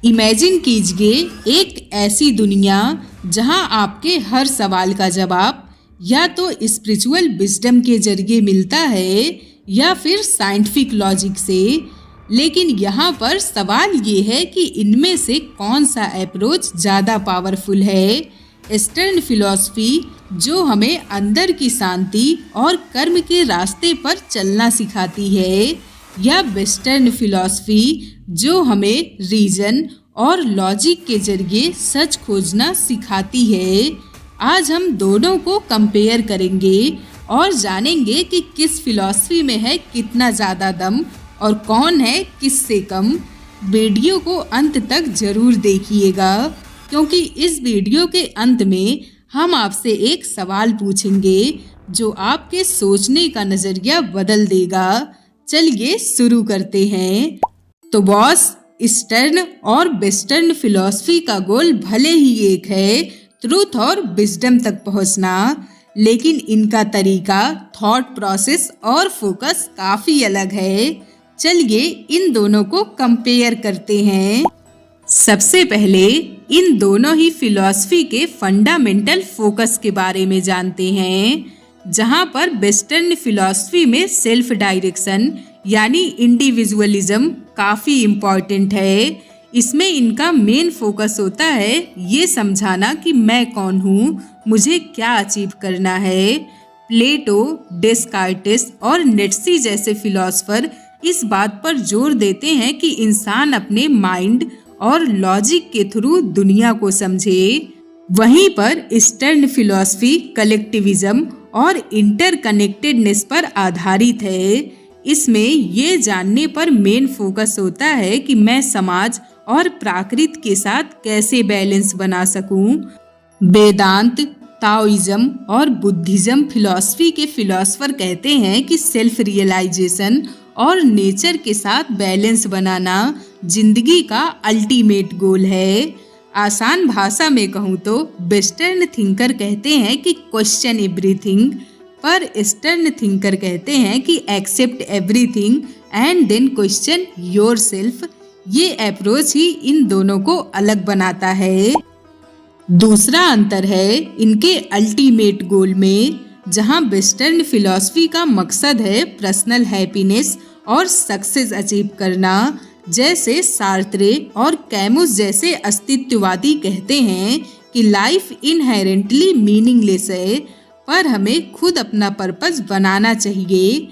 Imagine कीजिए एक ऐसी दुनिया जहां आपके हर सवाल का जवाब या तो स्पिरिचुअल विजडम के जरिए मिलता है या फिर साइंटिफिक लॉजिक से। लेकिन यहाँ पर सवाल ये है कि इनमें से कौन सा अप्रोच ज़्यादा पावरफुल है। ईस्टर्न फिलॉसफी जो हमें अंदर की शांति और कर्म के रास्ते पर चलना सिखाती है, या वेस्टर्न फिलॉसफी जो हमें रीजन और लॉजिक के जरिए सच खोजना सिखाती है। आज हम दोनों को कंपेयर करेंगे और जानेंगे कि किस फिलॉसफी में है कितना ज़्यादा दम और कौन है किससे कम। वीडियो को अंत तक जरूर देखिएगा, क्योंकि इस वीडियो के अंत में हम आपसे एक सवाल पूछेंगे जो आपके सोचने का नज़रिया बदल देगा। चलिए शुरू करते हैं। तो बॉस, ईस्टर्न और वेस्टर्न फिलॉसफी का गोल भले ही एक है, ट्रूथ और विजडम तक पहुंचना, लेकिन इनका तरीका, थॉट प्रोसेस और फोकस काफ़ी अलग है। चलिए इन दोनों को कंपेयर करते हैं। सबसे पहले इन दोनों ही फिलॉसफी के फंडामेंटल फोकस के बारे में जानते हैं। जहां पर वेस्टर्न फिलॉसफी में सेल्फ डायरेक्शन यानी इंडिविजुअलिज्म काफ़ी इम्पॉर्टेंट है। इसमें इनका मेन फोकस होता है ये समझाना कि मैं कौन हूँ, मुझे क्या अचीव करना है। प्लेटो, डेस्कार्टिस और नीत्शे जैसे फिलॉसफर इस बात पर जोर देते हैं कि इंसान अपने माइंड और लॉजिक के थ्रू दुनिया को समझे। वहीं पर ईस्टर्न फिलॉसफी कलेक्टिविज्म और इंटरकनेक्टेडनेस पर आधारित है। इसमें ये जानने पर मेन फोकस होता है कि मैं समाज और प्रकृति के साथ कैसे बैलेंस बना सकूं। वेदांत, ताओइज्म और बुद्धिज्म फिलॉसफी के फिलॉसफर कहते हैं कि सेल्फ रियलाइजेशन और नेचर के साथ बैलेंस बनाना जिंदगी का अल्टीमेट गोल है। आसान भाषा में कहूँ तो वेस्टर्न थिंकर कहते हैं कि क्वेश्चन एवरीथिंग, पर ईस्टर्न थिंकर कहते हैं कि accept everything and then question yourself. ये अप्रोच ही इन दोनों को अलग बनाता है। दूसरा अंतर है इनके अल्टीमेट गोल में। जहां वेस्टर्न फिलॉसफी का मकसद है पर्सनल हैप्पीनेस और सक्सेस अचीव करना, जैसे सार्त्रे और कैमुस जैसे अस्तित्ववादी कहते हैं कि लाइफ इनहेरेंटली मीनिंगलेस है, पर हमें खुद अपना पर्पस बनाना चाहिए।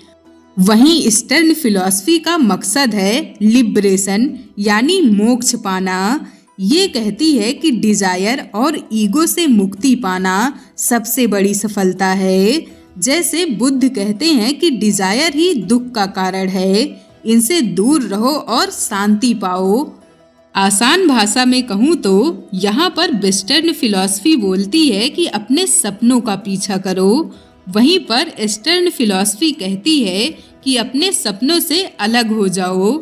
वहीं ईस्टर्न फिलॉसफी का मकसद है लिबरेशन यानी मोक्ष पाना। ये कहती है कि डिजायर और ईगो से मुक्ति पाना सबसे बड़ी सफलता है। जैसे बुद्ध कहते हैं कि डिजायर ही दुख का कारण है, इनसे दूर रहो और शांति पाओ। आसान भाषा में कहूँ तो यहाँ पर वेस्टर्न फिलॉसफी बोलती है कि अपने सपनों का पीछा करो, वहीं पर ईस्टर्न फिलॉसफी कहती है कि अपने सपनों से अलग हो जाओ।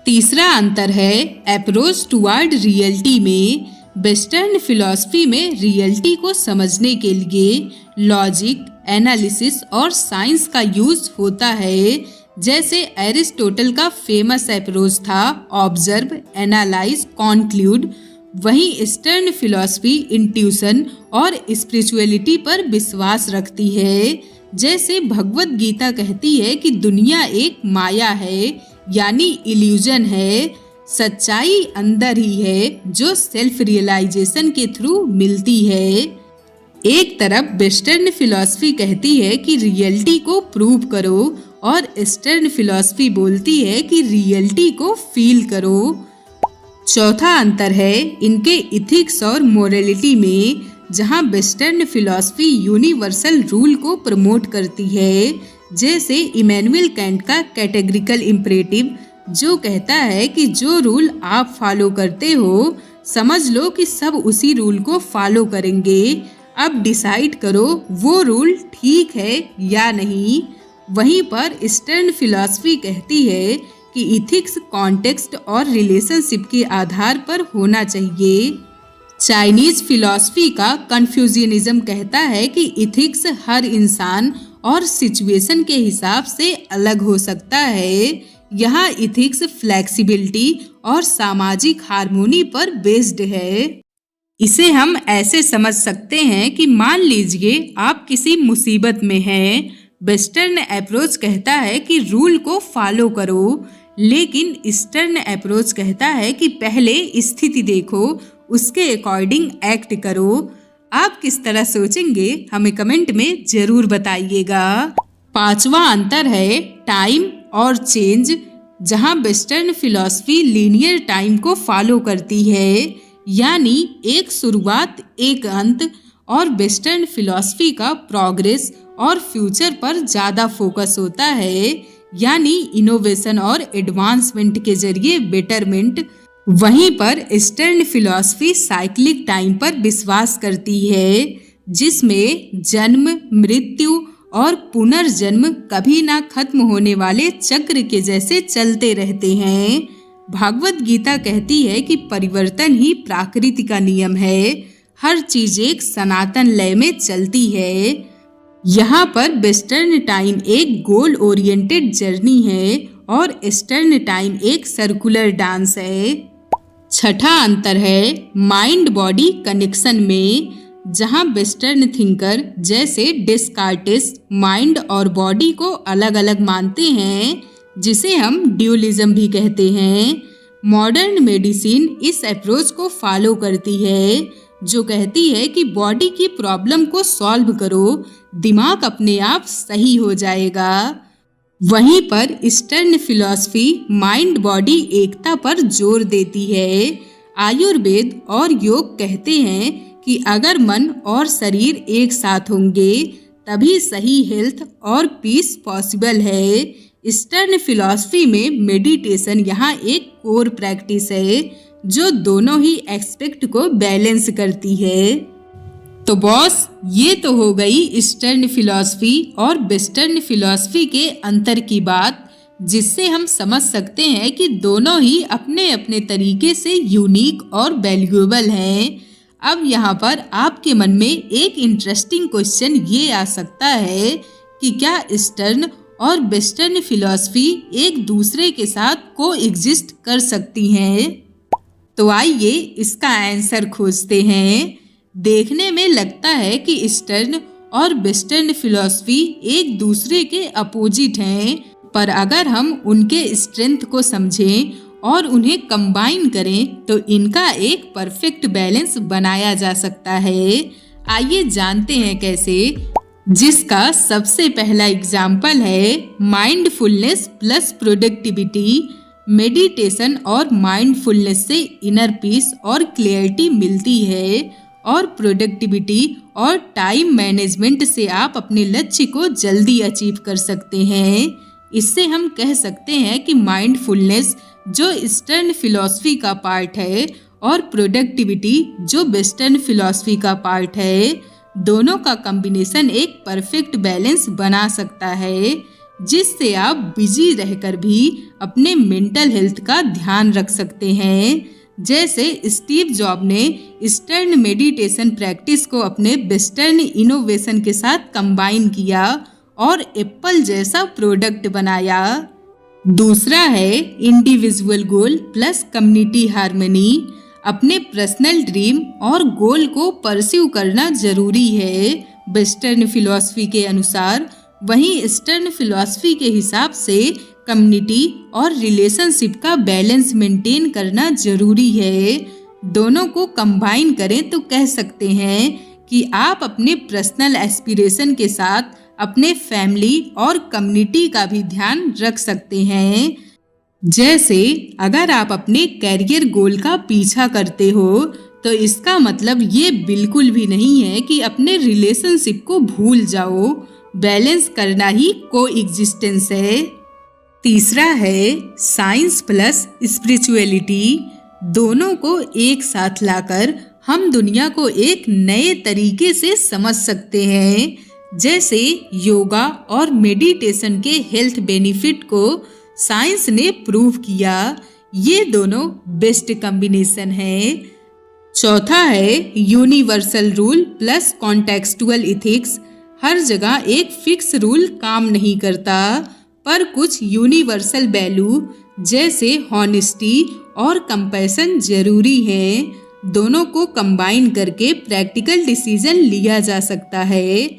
तीसरा अंतर है अप्रोच टुवर्ड रियलिटी में। वेस्टर्न फिलॉसफी में रियलिटी को समझने के लिए लॉजिक, एनालिसिस और साइंस का यूज होता है। जैसे एरिस्टोटल का फेमस अप्रोच था ऑब्जर्व, एनालाइज, कॉन्क्लूड। वहीं ईस्टर्न फिलॉसफी इंट्यूशन और स्पिरिचुअलिटी पर विश्वास रखती है। जैसे भगवत गीता कहती है कि दुनिया एक माया है यानी इल्यूजन है, सच्चाई अंदर ही है जो सेल्फ रियलाइजेशन के थ्रू मिलती है। एक तरफ वेस्टर्न फिलॉसफी कहती है कि रियलिटी को प्रूव करो और ईस्टर्न फिलॉसफी बोलती है कि रियलिटी को फील करो। चौथा अंतर है इनके इथिक्स और मोरालिटी में। जहां वेस्टर्न फिलॉसफी यूनिवर्सल रूल को प्रमोट करती है, जैसे इमैनुअल कैंट का कैटेगरिकल इम्परेटिव, जो कहता है कि जो रूल आप फॉलो करते हो समझ लो कि सब उसी रूल को फॉलो करेंगे, अब डिसाइड करो वो रूल ठीक है या नहीं। वहीं पर ईस्टर्न फिलॉसफी कहती है कि इथिक्स कॉन्टेक्स्ट और रिलेशनशिप के आधार पर होना चाहिए। चाइनीज फिलॉसफी का कन्फ्यूजियनिज्म कहता है कि इथिक्स हर इंसान और सिचुएशन के हिसाब से अलग हो सकता है। यहाँ इथिक्स फ्लेक्सिबिलिटी और सामाजिक हार्मोनी पर बेस्ड है। इसे हम ऐसे समझ सकते हैं कि मान लीजिए आप किसी मुसीबत में हैं। वेस्टर्न अप्रोच कहता है कि रूल को फॉलो करो, लेकिन ईस्टर्न अप्रोच कहता है कि पहले स्थिति देखो, उसके अकॉर्डिंग एक्ट करो। आप किस तरह सोचेंगे हमें कमेंट में जरूर बताइएगा। पांचवा अंतर है टाइम और चेंज, जहां वेस्टर्न फिलॉसफी लीनियर टाइम को फॉलो करती है, यानी एक शुरुआत एक अंत, और वेस्टर्न फिलॉसफी का प्रोग्रेस और फ्यूचर पर ज़्यादा फोकस होता है, यानी इनोवेशन और एडवांसमेंट के जरिए बेटरमेंट। वहीं पर ईस्टर्न फिलॉसफी साइक्लिक टाइम पर विश्वास करती है, जिसमें जन्म, मृत्यु और पुनर्जन्म कभी ना खत्म होने वाले चक्र के जैसे चलते रहते हैं। भागवत गीता कहती है कि परिवर्तन ही प्रकृति का नियम है, हर चीज एक सनातन लय में चलती है। यहाँ पर वेस्टर्न टाइम एक गोल ओरिएंटेड जर्नी है और ईस्टर्न टाइम एक सर्कुलर डांस है। छठा अंतर है माइंड बॉडी कनेक्शन में, जहाँ वेस्टर्न थिंकर जैसे डेस्कार्टिस माइंड और बॉडी को अलग अलग मानते हैं, जिसे हम ड्यूलिज्म भी कहते हैं। मॉडर्न मेडिसिन इस अप्रोच को फॉलो करती है, जो कहती है कि बॉडी की प्रॉब्लम को सॉल्व करो, दिमाग अपने आप सही हो जाएगा। वहीं पर ईस्टर्न फिलॉसफी माइंड बॉडी एकता पर जोर देती है। आयुर्वेद और योग कहते हैं कि अगर मन और शरीर एक साथ होंगे तभी सही हेल्थ और पीस पॉसिबल है। ईस्टर्न फिलॉसफी में मेडिटेशन यहाँ एक कोर प्रैक्टिस है, जो दोनों ही एस्पेक्ट को बैलेंस करती है। तो बॉस, ये तो हो गई ईस्टर्न फिलॉसफी और वेस्टर्न फिलॉसफी के अंतर की बात, जिससे हम समझ सकते हैं कि दोनों ही अपने अपने तरीके से यूनिक और वैल्यूएबल हैं। अब यहाँ पर आपके मन में एक इंटरेस्टिंग क्वेश्चन ये आ सकता है कि क्या ईस्टर्न और वेस्टर्न फिलॉसफी एक दूसरे के साथ को एग्जिस्ट कर सकती हैं? तो आइए इसका आंसर खोजते हैं। देखने में लगता है कि ईस्टर्न और वेस्टर्न फिलॉसफी एक दूसरे के अपोजिट हैं, पर अगर हम उनके स्ट्रेंथ को समझें और उन्हें कंबाइन करें तो इनका एक परफेक्ट बैलेंस बनाया जा सकता है। आइए जानते हैं कैसे, जिसका सबसे पहला एग्जाम्पल है माइंडफुलनेस प्लस प्रोडक्टिविटी। मेडिटेशन और माइंडफुलनेस से इनर पीस और क्लैरिटी मिलती है, और प्रोडक्टिविटी और टाइम मैनेजमेंट से आप अपने लक्ष्य को जल्दी अचीव कर सकते हैं। इससे हम कह सकते हैं कि माइंडफुलनेस जो ईस्टर्न फिलॉसफी का पार्ट है और प्रोडक्टिविटी जो वेस्टर्न फिलॉसफी का पार्ट है, दोनों का कॉम्बिनेशन एक परफेक्ट बैलेंस बना सकता है, जिससे आप बिजी रहकर भी अपने मेंटल हेल्थ का ध्यान रख सकते हैं। जैसे स्टीव जॉब ने ईस्टर्न मेडिटेशन प्रैक्टिस को अपने वेस्टर्न इनोवेशन के साथ कंबाइन किया और एप्पल जैसा प्रोडक्ट बनाया। दूसरा है इंडिविजुअल गोल प्लस कम्युनिटी हार्मनी। अपने पर्सनल ड्रीम और गोल को परस्यू करना जरूरी है वेस्टर्न फिलॉसफी के अनुसार, वहीं ईस्टर्न फिलॉसफी के हिसाब से कम्युनिटी और रिलेशनशिप का बैलेंस मेंटेन करना जरूरी है। दोनों को कंबाइन करें तो कह सकते हैं कि आप अपने पर्सनल एस्पिरेशन के साथ अपने फैमिली और कम्युनिटी का भी ध्यान रख सकते हैं। जैसे अगर आप अपने कैरियर गोल का पीछा करते हो तो इसका मतलब ये बिल्कुल भी नहीं है कि अपने रिलेशनशिप को भूल जाओ। बैलेंस करना ही कोएग्जिस्टेंस है। तीसरा है साइंस प्लस स्पिरिचुअलिटी। दोनों को एक साथ लाकर हम दुनिया को एक नए तरीके से समझ सकते हैं। जैसे योगा और मेडिटेशन के हेल्थ बेनिफिट को साइंस ने प्रूव किया। ये दोनों बेस्ट कॉम्बिनेशन है। चौथा है universal rule plus contextual ethics. हर जगह एक फिक्स रूल काम नहीं करता। पर कुछ यूनिवर्सल वैल्यू जैसे हॉनेस्टी और कंपैशन जरूरी हैं। दोनों को कंबाइन करके प्रैक्टिकल डिसीजन लिया जा सकता है।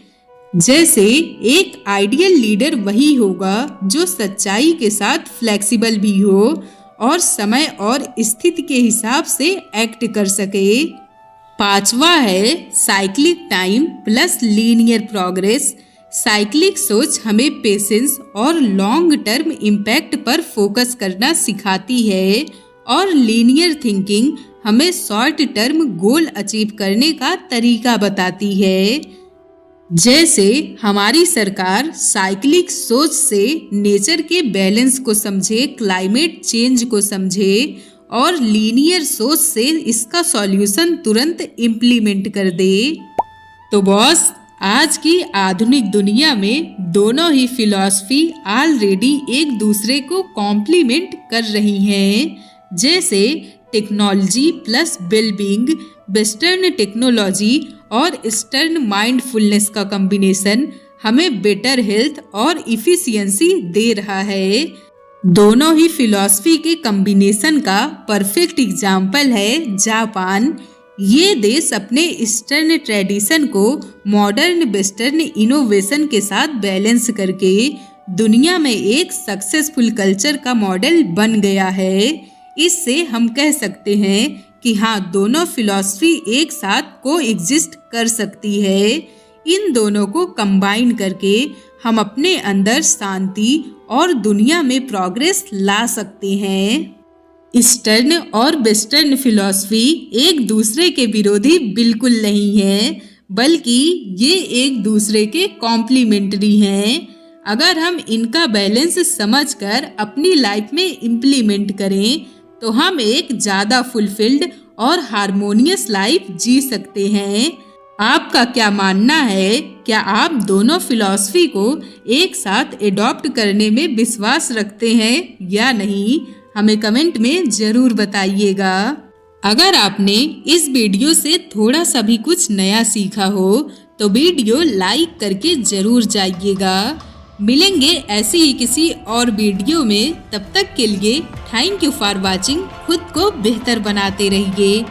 जैसे एक आइडियल लीडर वही होगा जो सच्चाई के साथ फ्लेक्सिबल भी हो और समय और स्थिति के हिसाब से एक्ट कर सके। पांचवा है cyclic time plus linear progress. Cyclic सोच हमें पेशेंस और लॉन्ग टर्म इम्पैक्ट पर फोकस करना सिखाती है और लीनियर थिंकिंग हमें शॉर्ट टर्म गोल अचीव करने का तरीका बताती है। जैसे हमारी सरकार साइक्लिक सोच से नेचर के बैलेंस को समझे, क्लाइमेट चेंज को समझे और लीनियर सोच से इसका सॉल्यूशन तुरंत इम्प्लीमेंट कर दे। तो बॉस, आज की आधुनिक दुनिया में दोनों ही फिलॉसफी ऑलरेडी एक दूसरे को कॉम्प्लीमेंट कर रही हैं। जैसे technology plus wellbeing, western technology और ईस्टर्न माइंडफुलनेस का कॉम्बिनेशन हमें बेटर हेल्थ और इफिशियंसी दे रहा है। दोनों ही फिलॉसफी के कॉम्बिनेशन का परफेक्ट एग्जाम्पल है जापान। ये देश अपने ईस्टर्न ट्रेडिशन को मॉडर्न वेस्टर्न इनोवेशन के साथ बैलेंस करके दुनिया में एक सक्सेसफुल कल्चर का मॉडल बन गया है। इससे हम कह सकते हैं कि हाँ, दोनों फिलॉसफी एक साथ को एग्जिस्ट कर सकती है। इन दोनों को कंबाइन करके हम अपने अंदर शांति और दुनिया में प्रोग्रेस ला सकते हैं। ईस्टर्न और वेस्टर्न फिलॉसफी एक दूसरे के विरोधी बिल्कुल नहीं है, बल्कि ये एक दूसरे के कॉम्प्लीमेंट्री हैं। अगर हम इनका बैलेंस समझकर अपनी लाइफ में इम्प्लीमेंट करें तो हम एक ज़्यादा फुलफिल्ड और हार्मोनियस लाइफ जी सकते हैं। आपका क्या मानना है? क्या आप दोनों फिलॉसफी को एक साथ एडॉप्ट करने में विश्वास रखते हैं या नहीं? हमें कमेंट में ज़रूर बताइएगा। अगर आपने इस वीडियो से थोड़ा सा भी कुछ नया सीखा हो तो वीडियो लाइक करके ज़रूर जाइएगा। मिलेंगे ऐसी ही किसी और वीडियो में। तब तक के लिए थैंक यू फॉर वॉचिंग। खुद को बेहतर बनाते रहिए।